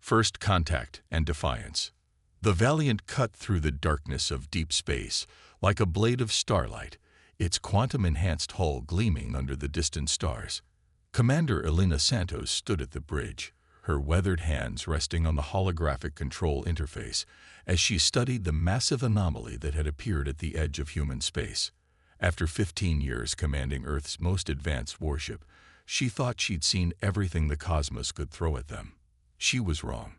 First contact and defiance. The Valiant cut through the darkness of deep space like a blade of starlight, its quantum-enhanced hull gleaming under the distant stars. Commander Elena Santos stood at the bridge, her weathered hands resting on the holographic control interface as she studied the massive anomaly that had appeared at the edge of human space. After 15 years commanding Earth's most advanced warship, she thought she'd seen everything the cosmos could throw at them. She was wrong.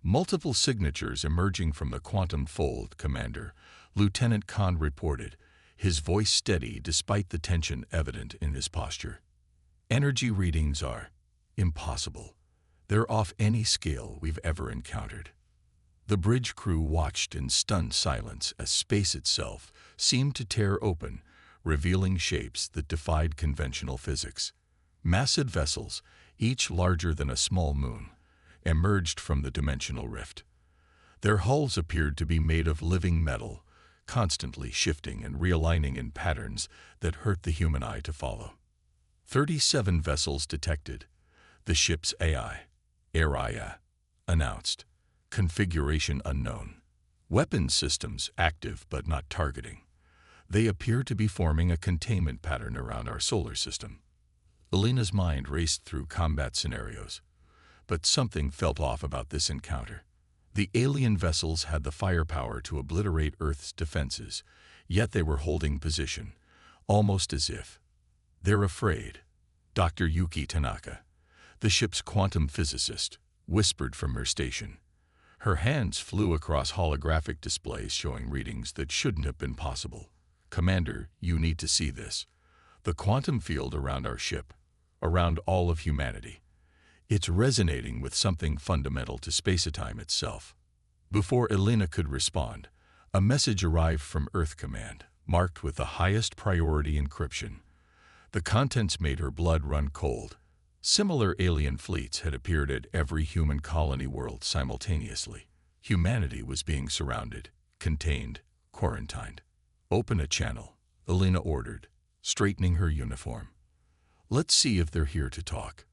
Multiple signatures emerging from the quantum fold, Commander, Lieutenant Khan reported, his voice steady despite the tension evident in his posture. Energy readings are impossible. They're off any scale we've ever encountered. The bridge crew watched in stunned silence as space itself seemed to tear open, revealing shapes that defied conventional physics. Massive vessels, each larger than a small moon, emerged from the dimensional rift. Their hulls appeared to be made of living metal, constantly shifting and realigning in patterns that hurt the human eye to follow. 37 vessels detected, the ship's AIA announced. Configuration unknown. Weapons systems active but not targeting. They appear to be forming a containment pattern around our solar system. Elena's mind raced through combat scenarios, but something felt off about this encounter. The alien vessels had the firepower to obliterate Earth's defenses, yet they were holding position, almost as if they're afraid. Dr. Yuki Tanaka, the ship's quantum physicist, whispered from her station. Her hands flew across holographic displays showing readings that shouldn't have been possible. Commander, you need to see this. The quantum field around our ship, around all of humanity. It's resonating with something fundamental to space-time itself. Before Elena could respond, a message arrived from Earth Command, marked with the highest priority encryption. The contents made her blood run cold. Similar alien fleets had appeared at every human colony world simultaneously. Humanity was being surrounded, contained, quarantined. Open a channel, Elena ordered, straightening her uniform. Let's see if they're here to talk.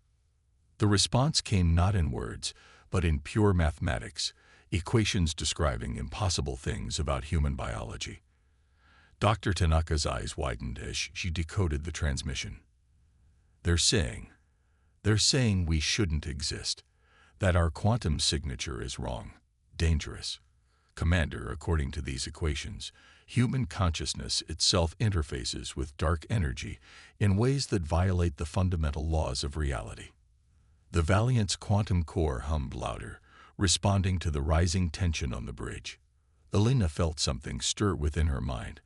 The response came not in words, but in pure mathematics, equations describing impossible things about human biology. Dr. Tanaka's eyes widened as she decoded the transmission. They're saying we shouldn't exist, that our quantum signature is wrong, dangerous. Commander, according to these equations, human consciousness itself interfaces with dark energy in ways that violate the fundamental laws of reality. The Valiant's quantum core hummed louder, responding to the rising tension on the bridge. Elena felt something stir within her mind,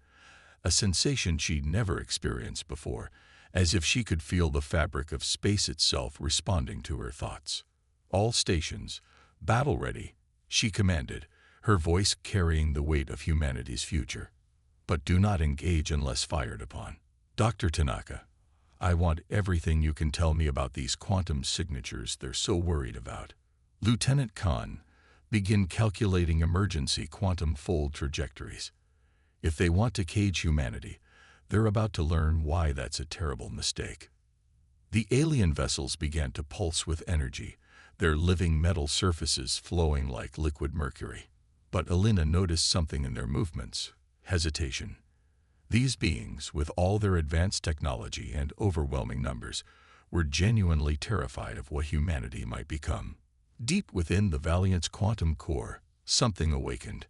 a sensation she'd never experienced before, as if she could feel the fabric of space itself responding to her thoughts. All stations, battle ready, she commanded, her voice carrying the weight of humanity's future. But do not engage unless fired upon. Dr. Tanaka, I want everything you can tell me about these quantum signatures they're so worried about. Lieutenant Khan, begin calculating emergency quantum fold trajectories. If they want to cage humanity, they're about to learn why that's a terrible mistake. The alien vessels began to pulse with energy, their living metal surfaces flowing like liquid mercury. But Elena noticed something in their movements, hesitation. These beings, with all their advanced technology and overwhelming numbers, were genuinely terrified of what humanity might become. Deep within the Valiant's quantum core, something awakened.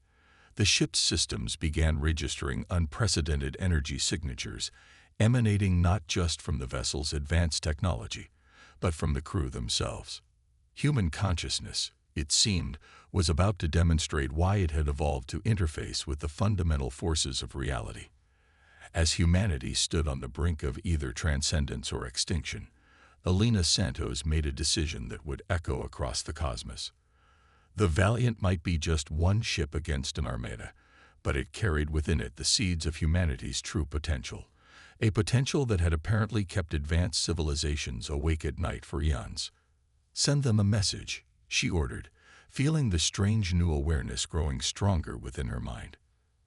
The ship's systems began registering unprecedented energy signatures, emanating not just from the vessel's advanced technology, but from the crew themselves. Human consciousness, it seemed, was about to demonstrate why it had evolved to interface with the fundamental forces of reality. As humanity stood on the brink of either transcendence or extinction, Elena Santos made a decision that would echo across the cosmos. The Valiant might be just one ship against an armada, but it carried within it the seeds of humanity's true potential, a potential that had apparently kept advanced civilizations awake at night for eons. Send them a message, she ordered, feeling the strange new awareness growing stronger within her mind.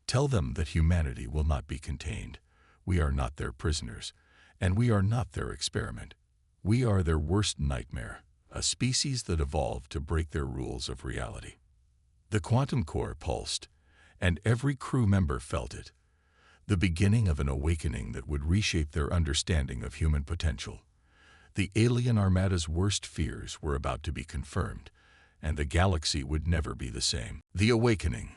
Tell them that humanity will not be contained. We are not their prisoners, and we are not their experiment. We are their worst nightmare, a species that evolved to break their rules of reality. The quantum core pulsed, and every crew member felt it, the beginning of an awakening that would reshape their understanding of human potential. The alien armada's worst fears were about to be confirmed, and the galaxy would never be the same. The awakening.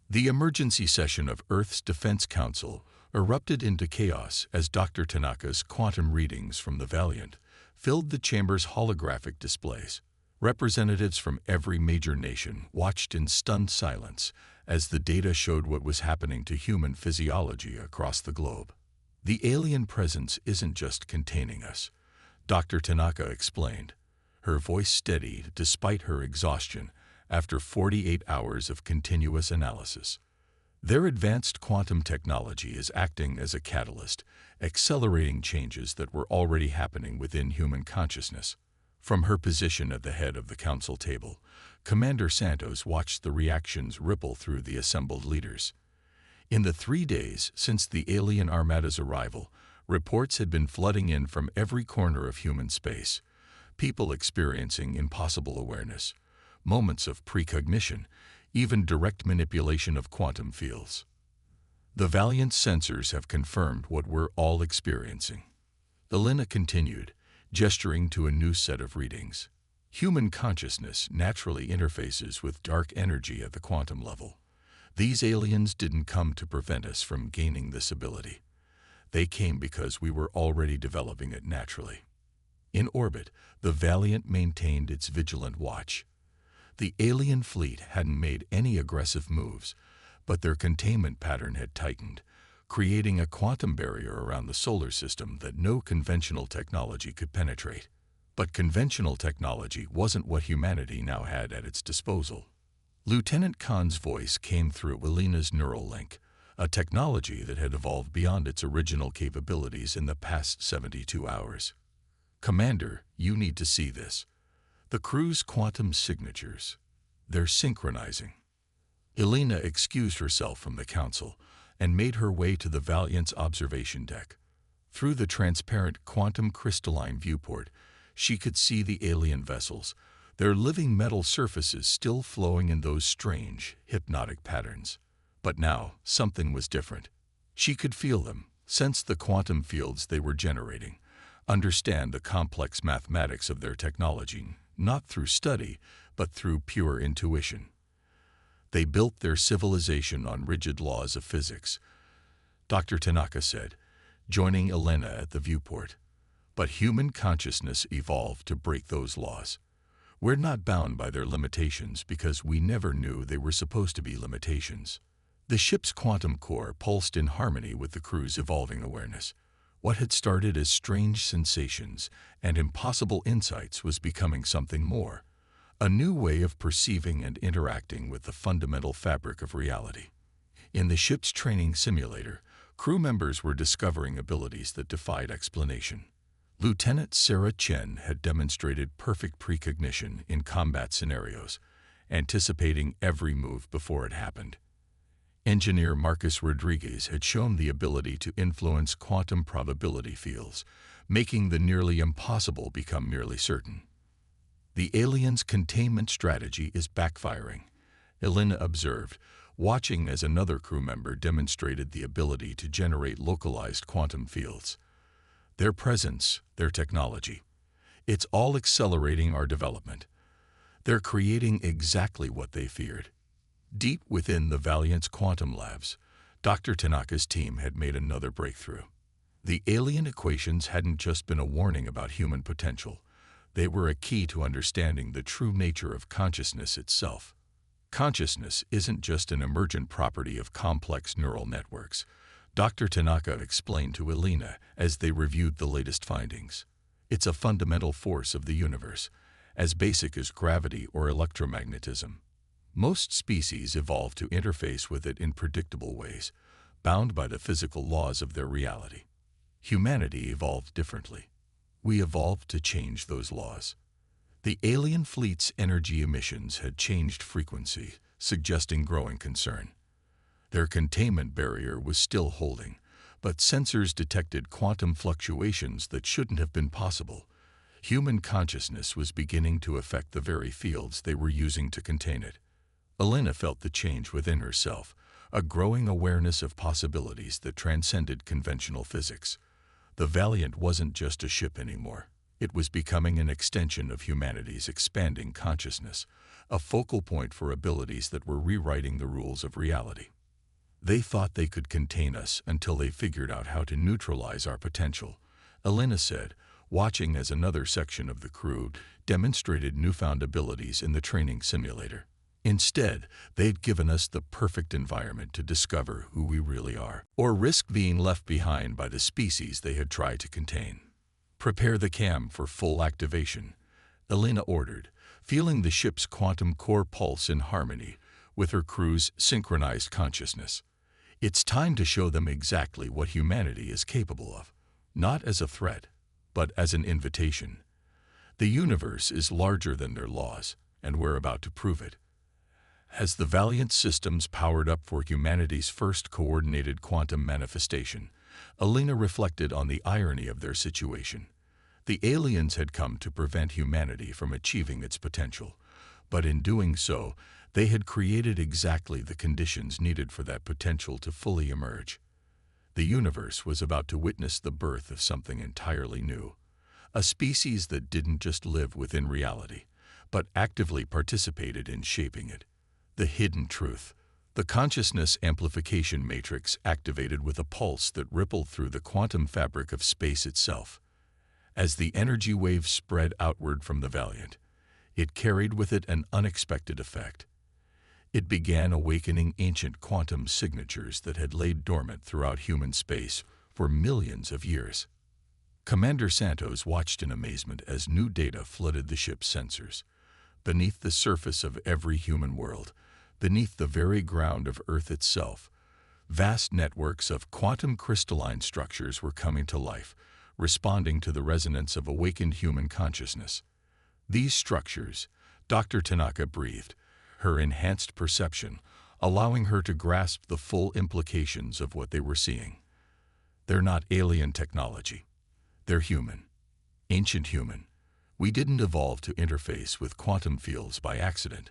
The emergency session of Earth's Defense Council erupted into chaos as Dr. Tanaka's quantum readings from the Valiant filled the chamber's holographic displays. Representatives from every major nation watched in stunned silence as the data showed what was happening to human physiology across the globe. The alien presence isn't just containing us, Dr. Tanaka explained, her voice steady despite her exhaustion after 48 hours of continuous analysis. Their advanced quantum technology is acting as a catalyst, accelerating changes that were already happening within human consciousness. From her position at the head of the council table, Commander Santos watched the reactions ripple through the assembled leaders. In the 3 days since the alien armada's arrival, reports had been flooding in from every corner of human space, people experiencing impossible awareness, moments of precognition, even direct manipulation of quantum fields. The Valiant's sensors have confirmed what we're all experiencing. Elena continued, gesturing to a new set of readings. Human consciousness naturally interfaces with dark energy at the quantum level. These aliens didn't come to prevent us from gaining this ability. They came because we were already developing it naturally. In orbit, the Valiant maintained its vigilant watch. The alien fleet hadn't made any aggressive moves, but their containment pattern had tightened, creating a quantum barrier around the solar system that no conventional technology could penetrate. But conventional technology wasn't what humanity now had at its disposal. Lieutenant Khan's voice came through Elena's neural link, a technology that had evolved beyond its original capabilities in the past 72 hours. Commander, you need to see this. The crew's quantum signatures. They're synchronizing. Elena excused herself from the council and made her way to the Valiant's observation deck. Through the transparent quantum crystalline viewport, she could see the alien vessels, their living metal surfaces still flowing in those strange, hypnotic patterns. But now, something was different. She could feel them, sense the quantum fields they were generating, understand the complex mathematics of their technology, not through study, but through pure intuition. They built their civilization on rigid laws of physics, Dr. Tanaka said, joining Elena at the viewport. But human consciousness evolved to break those laws. We're not bound by their limitations because we never knew they were supposed to be limitations. The ship's quantum core pulsed in harmony with the crew's evolving awareness. What had started as strange sensations and impossible insights was becoming something more, a new way of perceiving and interacting with the fundamental fabric of reality. In the ship's training simulator, crew members were discovering abilities that defied explanation. Lieutenant Sarah Chen had demonstrated perfect precognition in combat scenarios, anticipating every move before it happened. Engineer Marcus Rodriguez had shown the ability to influence quantum probability fields, making the nearly impossible become merely certain. The aliens' containment strategy is backfiring, Elena observed, watching as another crew member demonstrated the ability to generate localized quantum fields. Their presence, their technology, it's all accelerating our development. They're creating exactly what they feared. Deep within the Valiant's quantum labs, Dr. Tanaka's team had made another breakthrough. The alien equations hadn't just been a warning about human potential. They were a key to understanding the true nature of consciousness itself. Consciousness isn't just an emergent property of complex neural networks, Dr. Tanaka explained to Elena as they reviewed the latest findings. It's a fundamental force of the universe, as basic as gravity or electromagnetism. Most species evolve to interface with it in predictable ways, bound by the physical laws of their reality. Humanity evolved differently. We evolved to change those laws. The alien fleet's energy emissions had changed frequency, suggesting growing concern. Their containment barrier was still holding, but sensors detected quantum fluctuations that shouldn't have been possible. Human consciousness was beginning to affect the very fields they were using to contain it. Elena felt the change within herself, a growing awareness of possibilities that transcended conventional physics. The Valiant wasn't just a ship anymore. It was becoming an extension of humanity's expanding consciousness, a focal point for abilities that were rewriting the rules of reality. They thought they could contain us until they figured out how to neutralize our potential, Elena said, watching as another section of the crew demonstrated newfound abilities in the training simulator. Instead, they'd given us the perfect environment to discover who we really are, or risk being left behind by the species they had tried to contain. "Prepare the cam for full activation," Elena ordered, feeling the ship's quantum core pulse in harmony with her crew's synchronized consciousness. It's time to show them exactly what humanity is capable of, not as a threat, but as an invitation. The universe is larger than their laws, and we're about to prove it. As the Valiant systems powered up for humanity's first coordinated quantum manifestation, Elena reflected on the irony of their situation. The aliens had come to prevent humanity from achieving its potential, but in doing so, they had created exactly the conditions needed for that potential to fully emerge. The universe was about to witness the birth of something entirely new, a species that didn't just live within reality, but actively participated in shaping it. The hidden truth, the consciousness amplification matrix activated with a pulse that rippled through the quantum fabric of space itself. As the energy wave spread outward from the Valiant, it carried with it an unexpected effect. It began awakening ancient quantum signatures that had laid dormant throughout human space for millions of years. Commander Santos watched in amazement as new data flooded the ship's sensors. Beneath the surface of every human world, beneath the very ground of Earth itself, vast networks of quantum crystalline structures were coming to life, responding to the resonance of awakened human consciousness. These structures, Dr. Tanaka breathed, her enhanced perception, allowing her to grasp the full implications of what they were seeing. They're not alien technology. They're human. Ancient human. We didn't evolve to interface with quantum fields by accident.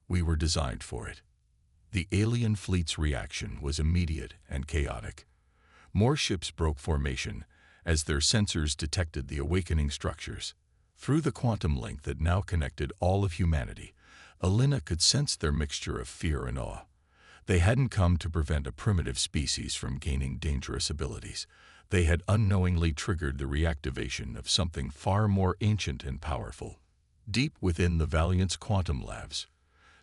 We were designed for it. The alien fleet's reaction was immediate and chaotic. More ships broke formation as their sensors detected the awakening structures. Through the quantum link that now connected all of humanity, Elena could sense their mixture of fear and awe. They hadn't come to prevent a primitive species from gaining dangerous abilities. They had unknowingly triggered the reactivation of something far more ancient and powerful. Deep within the Valiant's quantum labs,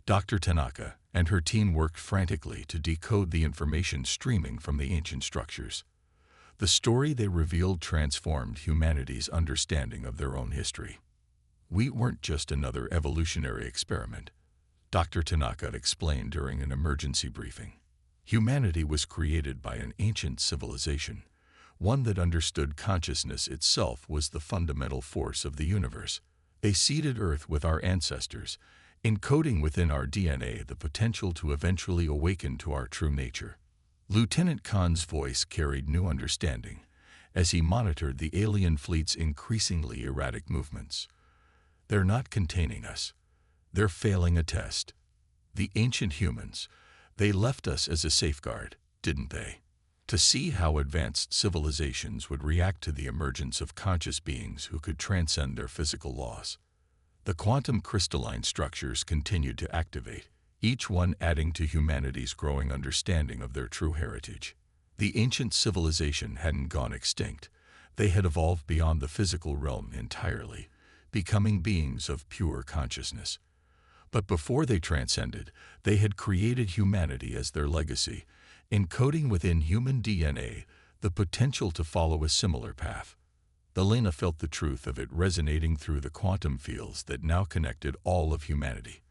Dr. Tanaka and her team worked frantically to decode the information streaming from the ancient structures. The story they revealed transformed humanity's understanding of their own history. "We weren't just another evolutionary experiment," Dr. Tanaka explained during an emergency briefing. Humanity was created by an ancient civilization, one that understood consciousness itself was the fundamental force of the universe. They seeded Earth with our ancestors, encoding within our DNA the potential to eventually awaken to our true nature. Lieutenant Khan's voice carried new understanding as he monitored the alien fleet's increasingly erratic movements. "They're not containing us. They're failing a test. The ancient humans, they left us as a safeguard, didn't they? To see how advanced civilizations would react to the emergence of conscious beings who could transcend their physical laws." The quantum crystalline structures continued to activate, each one adding to humanity's growing understanding of their true heritage. The ancient civilization hadn't gone extinct. They had evolved beyond the physical realm entirely, becoming beings of pure consciousness. But before they transcended, they had created humanity as their legacy, encoding within human DNA the potential to follow a similar path. Elena felt the truth of it resonating through the quantum fields that now connected all of humanity.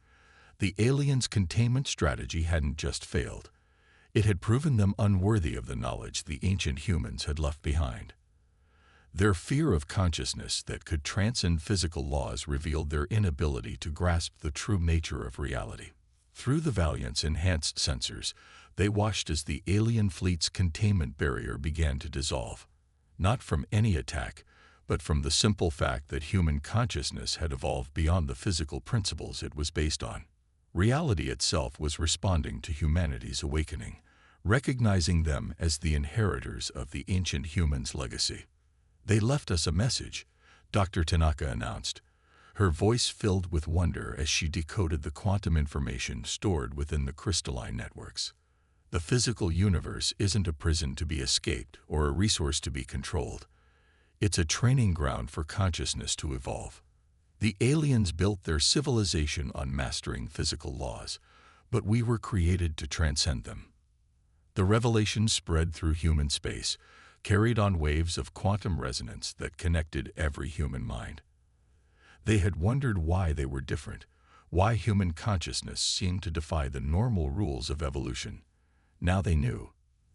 The aliens' containment strategy hadn't just failed. It had proven them unworthy of the knowledge the ancient humans had left behind. Their fear of consciousness that could transcend physical laws revealed their inability to grasp the true nature of reality. Through the Valiant's enhanced sensors, they watched as the alien fleet's containment barrier began to dissolve. Not from any attack, but from the simple fact that human consciousness had evolved beyond the physical principles it was based on. Reality itself was responding to humanity's awakening, recognizing them as the inheritors of the ancient humans' legacy. "They left us a message," Dr. Tanaka announced, her voice filled with wonder as she decoded the quantum information stored within the crystalline networks. "The physical universe isn't a prison to be escaped or a resource to be controlled. It's a training ground for consciousness to evolve. The aliens built their civilization on mastering physical laws, but we were created to transcend them." The revelation spread through human space, carried on waves of quantum resonance that connected every human mind. They had wondered why they were different, why human consciousness seemed to defy the normal rules of evolution. Now they knew.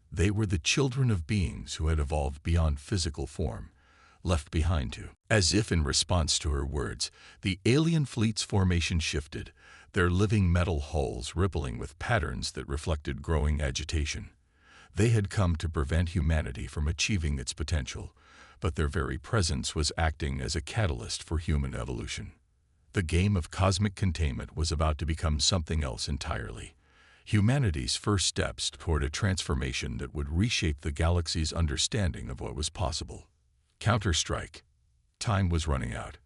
They were the children of beings who had evolved beyond physical form, left behind to. As if in response to her words, the alien fleet's formation shifted, their living metal hulls rippling with patterns that reflected growing agitation. They had come to prevent humanity from achieving its potential, but their very presence was acting as a catalyst for human evolution. The game of cosmic containment was about to become something else entirely. Humanity's first steps toward a transformation that would reshape the galaxy's understanding of what was possible. Counter-strike. Time was running out.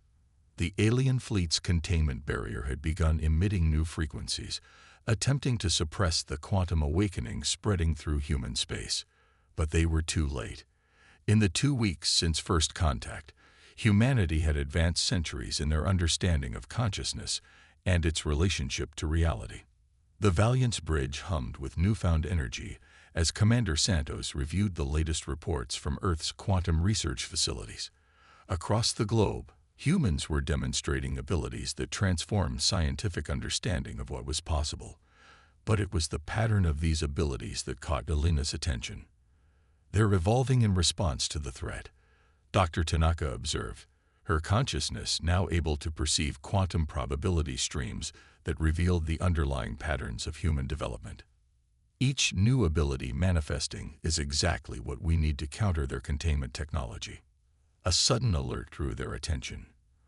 The alien fleet's containment barrier had begun emitting new frequencies, attempting to suppress the quantum awakening spreading through human space. But they were too late. In the 2 weeks since first contact, humanity had advanced centuries in their understanding of consciousness and its relationship to reality. The Valiant's bridge hummed with newfound energy as Commander Santos reviewed the latest reports from Earth's quantum research facilities. Across the globe, humans were demonstrating abilities that transformed scientific understanding of what was possible. But it was the pattern of these abilities that caught Alina's attention. "They're evolving in response to the threat," Dr. Tanaka observed, her consciousness now able to perceive quantum probability streams that revealed the underlying patterns of human development. "Each new ability manifesting is exactly what we need to counter their containment technology." A sudden alert drew their attention.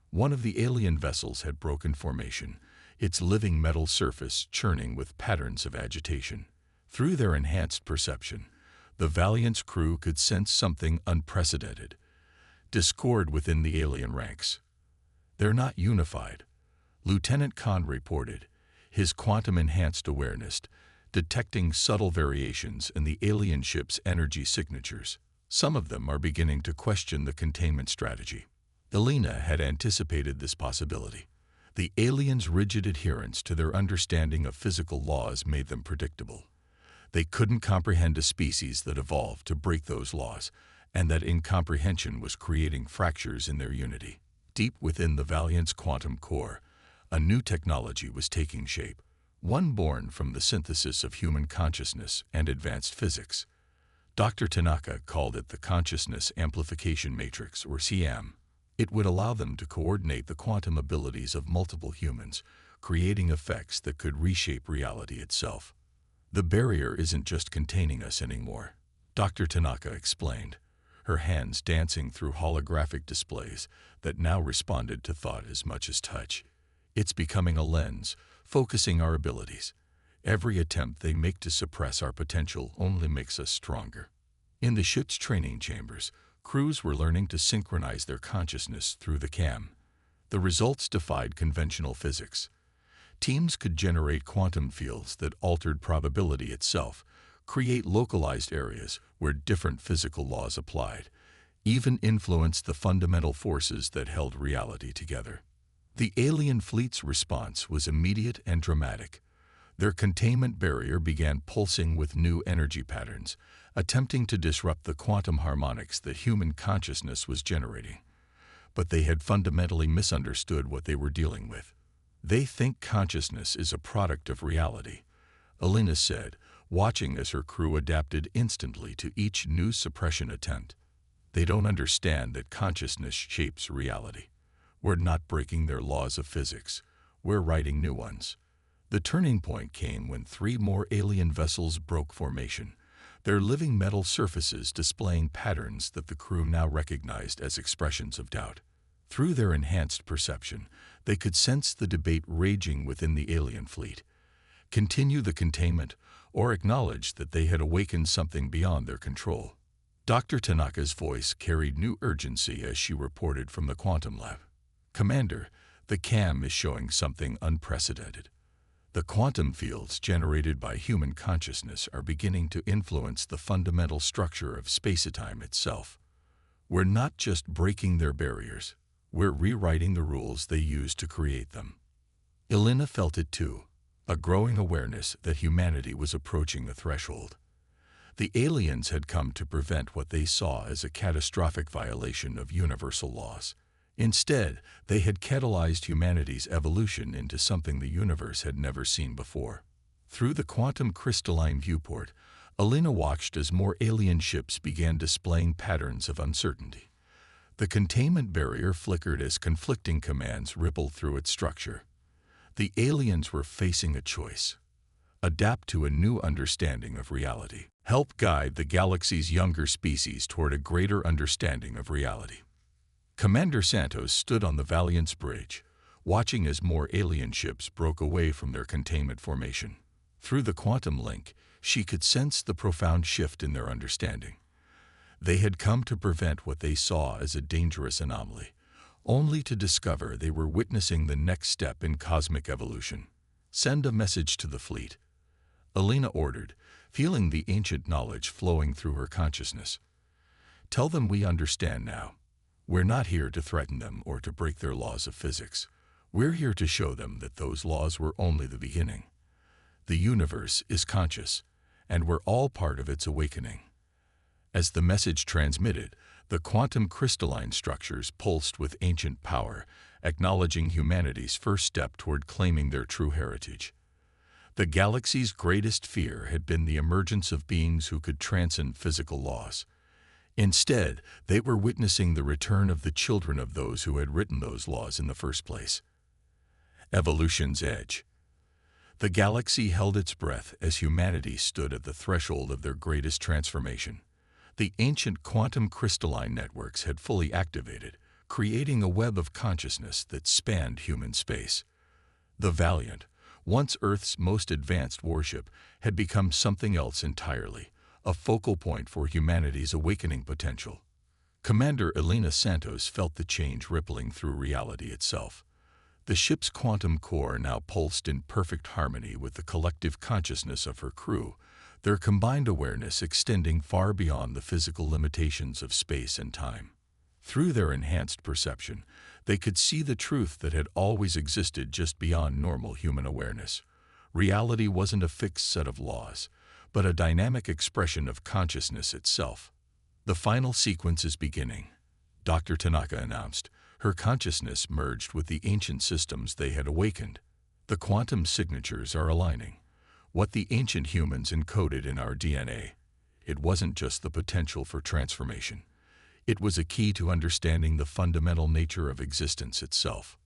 One of the alien vessels had broken formation, its living metal surface churning with patterns of agitation. Through their enhanced perception, the Valiant's crew could sense something unprecedented: discord within the alien ranks. "They're not unified," Lieutenant Khan reported, his quantum-enhanced awareness detecting subtle variations in the alien ship's energy signatures. "Some of them are beginning to question the containment strategy." Alina had anticipated this possibility. The aliens' rigid adherence to their understanding of physical laws made them predictable. They couldn't comprehend a species that evolved to break those laws, and that incomprehension was creating fractures in their unity. Deep within the Valiant's quantum core, a new technology was taking shape, one born from the synthesis of human consciousness and advanced physics. Dr. Tanaka called it the Consciousness Amplification Matrix, or CAM. It would allow them to coordinate the quantum abilities of multiple humans, creating effects that could reshape reality itself. "The barrier isn't just containing us anymore," Dr. Tanaka explained, her hands dancing through holographic displays that now responded to thought as much as touch. "It's becoming a lens, focusing our abilities. Every attempt they make to suppress our potential only makes us stronger." In the ship's training chambers, crews were learning to synchronize their consciousness through the CAM. The results defied conventional physics. Teams could generate quantum fields that altered probability itself, create localized areas where different physical laws applied, even influence the fundamental forces that held reality together. The alien fleet's response was immediate and dramatic. Their containment barrier began pulsing with new energy patterns, attempting to disrupt the quantum harmonics that human consciousness was generating. But they had fundamentally misunderstood what they were dealing with. "They think consciousness is a product of reality," Alina said, watching as her crew adapted instantly to each new suppression attempt. "They don't understand that consciousness shapes reality. We're not breaking their laws of physics. We're writing new ones." The turning point came when 3 more alien vessels broke formation, their living metal surfaces displaying patterns that the crew now recognized as expressions of doubt. Through their enhanced perception, they could sense the debate raging within the alien fleet, continue the containment, or acknowledge that they had awakened something beyond their control. Dr. Tanaka's voice carried new urgency as she reported from the quantum lab. "Commander, the CAM is showing something unprecedented. The quantum fields generated by human consciousness are beginning to influence the fundamental structure of space-time itself. We're not just breaking their barriers, we're rewriting the rules they used to create them." Elena felt it too, a growing awareness that humanity was approaching the threshold. The aliens had come to prevent what they saw as a catastrophic violation of universal laws. Instead, they had catalyzed humanity's evolution into something the universe had never seen before. Through the quantum crystalline viewport, Elena watched as more alien ships began displaying patterns of uncertainty. The containment barrier flickered as conflicting commands rippled through its structure. The aliens were facing a choice: adapt to a new understanding of reality, help guide the galaxy's younger species toward a greater understanding of reality. Commander Santos stood on the Valiant's bridge, watching as more alien ships broke away from their containment formation. Through the quantum link, she could sense the profound shift in their understanding. They had come to prevent what they saw as a dangerous anomaly, only to discover they were witnessing the next step in cosmic evolution. "Send a message to the fleet," Elena ordered, feeling the ancient knowledge flowing through her consciousness. "Tell them we understand now. We're not here to threaten them or to break their laws of physics. We're here to show them that those laws were only the beginning. The universe is conscious, and we're all part of its awakening." As the message transmitted, the quantum crystalline structures pulsed with ancient power, acknowledging humanity's first step toward claiming their true heritage. The galaxy's greatest fear had been the emergence of beings who could transcend physical laws. Instead, they were witnessing the return of the children of those who had written those laws in the first place. Evolution's edge. The galaxy held its breath as humanity stood at the threshold of their greatest transformation. The ancient quantum crystalline networks had fully activated, creating a web of consciousness that spanned human space. The Valiant, once Earth's most advanced warship, had become something else entirely, a focal point for humanity's awakening potential. Commander Elena Santos felt the change rippling through reality itself. The ship's quantum core now pulsed in perfect harmony with the collective consciousness of her crew, their combined awareness extending far beyond the physical limitations of space and time. Through their enhanced perception, they could see the truth that had always existed just beyond normal human awareness. Reality wasn't a fixed set of laws, but a dynamic expression of consciousness itself. "The final sequence is beginning," Dr. Tanaka announced. Her consciousness merged with the ancient systems they had awakened. "The quantum signatures are aligning. What the ancient humans encoded in our DNA. It wasn't just the potential for transformation. It was a key to understanding the fundamental nature of existence itself."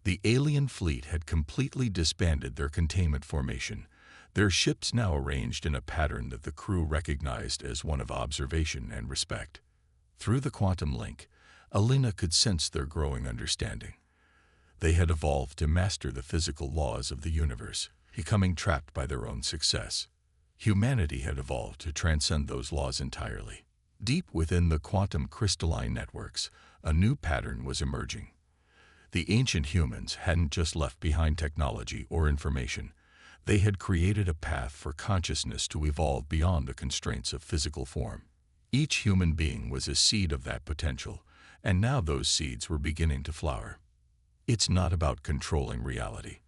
The alien fleet had completely disbanded their containment formation, their ships now arranged in a pattern that the crew recognized as one of observation and respect. Through the quantum link, Elena could sense their growing understanding. They had evolved to master the physical laws of the universe, becoming trapped by their own success. Humanity had evolved to transcend those laws entirely. Deep within the quantum crystalline networks, a new pattern was emerging. The ancient humans hadn't just left behind technology or information. They had created a path for consciousness to evolve beyond the constraints of physical form. Each human being was a seed of that potential, and now those seeds were beginning to flower. "It's not about controlling reality,"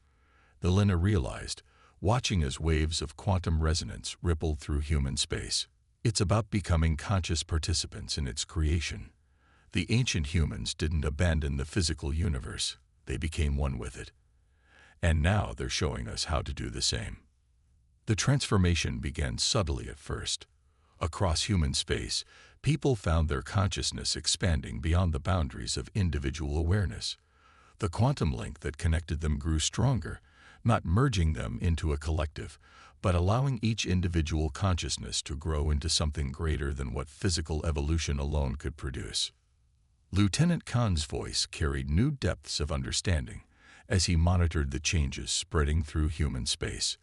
Elena realized, watching as waves of quantum resonance rippled through human space. "It's about becoming conscious participants in its creation." The ancient humans didn't abandon the physical universe, they became one with it. And now they're showing us how to do the same. The transformation began subtly at first. Across human space, people found their consciousness expanding beyond the boundaries of individual awareness. The quantum link that connected them grew stronger, not merging them into a collective, but allowing each individual consciousness to grow into something greater than what physical evolution alone could produce. Lieutenant Khan's voice carried new depths of understanding as he monitored the changes spreading through human space.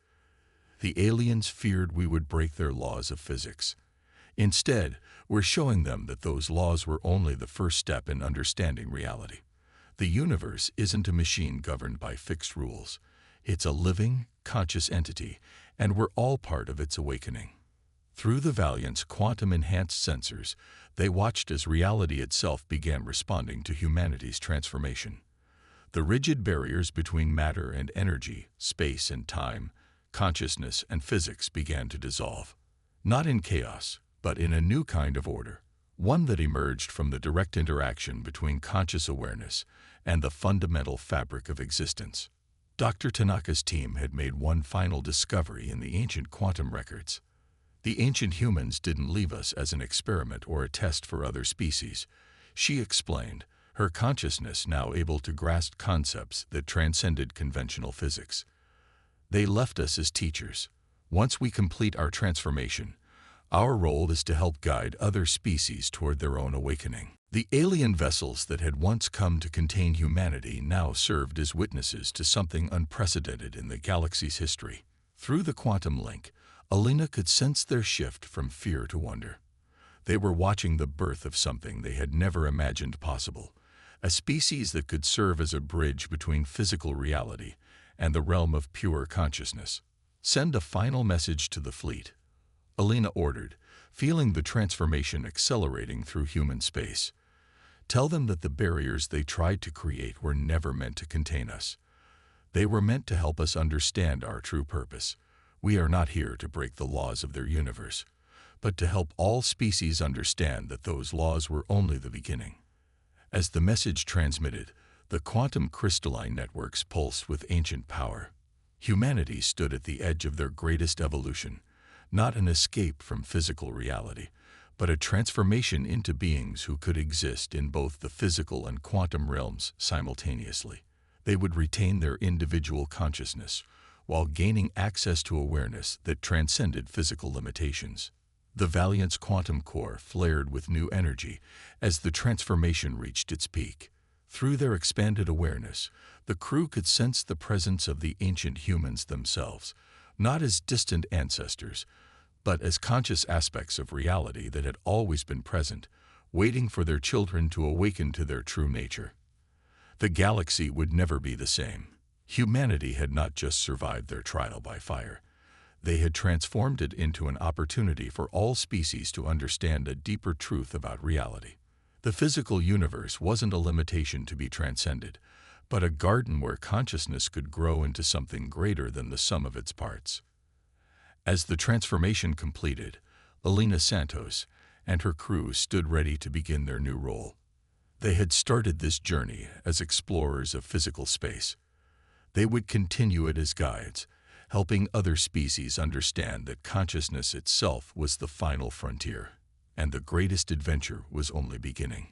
The aliens feared we would break their laws of physics. Instead, we're showing them that those laws were only the first step in understanding reality. The universe isn't a machine governed by fixed rules. It's a living, conscious entity, and we're all part of its awakening. Through the Valiant's quantum-enhanced sensors, they watched as reality itself began responding to humanity's transformation. The rigid barriers between matter and energy, space and time, consciousness and physics began to dissolve. Not in chaos, but in a new kind of order, one that emerged from the direct interaction between conscious awareness and the fundamental fabric of existence. Dr. Tanaka's team had made one final discovery in the ancient quantum records. The ancient humans didn't leave us as an experiment or a test for other species, she explained, her consciousness now able to grasp concepts that transcended conventional physics. They left us as teachers. Once we complete our transformation, our role is to help guide other species toward their own awakening. The alien vessels that had once come to contain humanity now served as witnesses to something unprecedented in the galaxy's history. Through the quantum link, Alina could sense their shift from fear to wonder. They were watching the birth of something they had never imagined possible, a species that could serve as a bridge between physical reality and the realm of pure consciousness. Send a final message to the fleet, Alina ordered, feeling the transformation accelerating through human space. Tell them that the barriers they tried to create were never meant to contain us. They were meant to help us understand our true purpose. We are not here to break the laws of their universe, but to help all species understand that those laws were only the beginning. As the message transmitted, the quantum crystalline networks pulsed with ancient power. Humanity stood at the edge of their greatest evolution, not an escape from physical reality, but a transformation into beings who could exist in both the physical and quantum realms simultaneously. They would retain their individual consciousness, while gaining access to awareness that transcended physical limitations. The Valiant's quantum core flared with new energy as the transformation reached its peak. Through their expanded awareness, the crew could sense the presence of the ancient humans themselves, not as distant ancestors, but as conscious aspects of reality that had always been present, waiting for their children to awaken to their true nature. The galaxy would never be the same. Humanity had not just survived their trial by fire. They had transformed it into an opportunity for all species to understand a deeper truth about reality. The physical universe wasn't a limitation to be transcended, but a garden where consciousness could grow into something greater than the sum of its parts. As the transformation completed, Alina Santos and her crew stood ready to begin their new role. They had started this journey as explorers of physical space. They would continue it as guides, helping other species understand that consciousness itself was the final frontier, and the greatest adventure was only beginning.